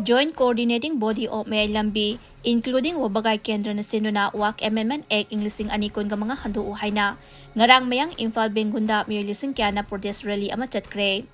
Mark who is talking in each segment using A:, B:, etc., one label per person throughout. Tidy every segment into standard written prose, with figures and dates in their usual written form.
A: Joint Coordinating Body of Mayai Lambi, including Wabagai Kendra na sinuna Waqf Amendment Act Inglising Anikon nga mga Handok-U na ngarang mayang Imphal Bengunda milising kya na protest rally ama chatkre.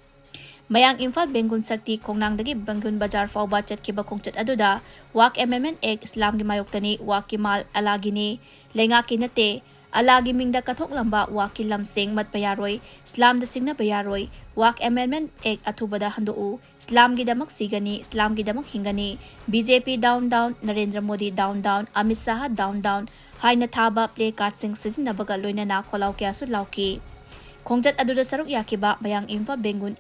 A: Mayang Imphal Bengun sakti kongnang dagi Bengun Bajar fauba chatkiba kongchat aduda Waqf Amendment Act Islam gimayoktani Waqf Kimal alagini lenga kinate alagi mingda kathok lamba Waqf lamsing matpayaroy Islam da singna payaroy Waqf Amendment Act atubada Handok-U Islam gidamak sigani Islam gidamak hingani BJP down Narendra Modi down Amit Shah down haina thaba play card sing sizinnabaga loinana kholaw kya su lauki khongjat aduda saruk yakiba mayang Imphal Bengun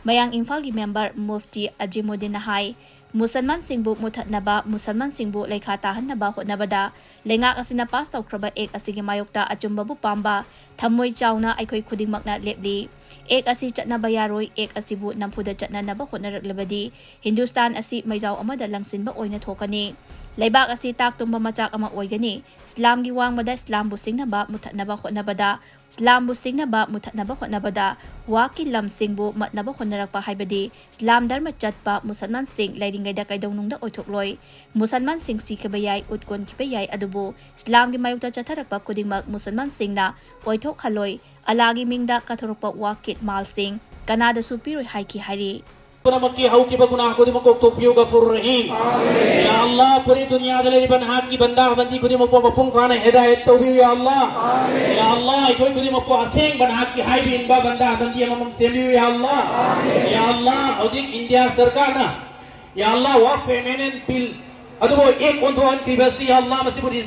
A: mayang Imphal gi member Mufti Ajimuddin hai Musalman singbu muthatnaba Musalman singbu lekha tahanaba hotnabada lenga asina pass tawkraba ek asigi mayokta achumbabu pamba thamoi chawna aikhoi khudingmakna lepli ek asi chatnaba yaroi ek asibu nampuda chatnanaba hotnaraklabadi Hindustan asi maijaw amada langsinba oina thokani Laibak asi taktumba machak ama oigani Islam gi wangmada Islam bu singnaba muthatnaba hotnabada Islam bu singnaba muthatnaba hotnabada Waqf lamsingbu matnaba hotnarakpa haibadi Islam dharma chatpa Musalman sing lairingaida kaidongnungda oithokloi Musalman sing sikabayai utkon kibayai adubu Islam gi mayukta chatharakpa kudingmak Musalman singna oithok haloi alagi mingda kathorakpa Waqf mal sing kanada supiroi haiki hari
B: मक्की how की बगुनाह को दिमको तोपियो गफूर रहीम या अल्लाह पूरी दुनिया दले बन हाथ की बंदा बंदी को दिमको मपुंग खाने हिदायत तौबी या अल्लाह कोई को दिमको हसेंग बन हाथ की हाई भी इनबा बंदा बंदी मम सेलियो या अल्लाह हौजिक इंडिया सरकार ना या अल्लाह वक़्फ एमेंडमेंट बिल अदबो एक ओंधोन प्रीवियसली या अल्लाह मसीबुरी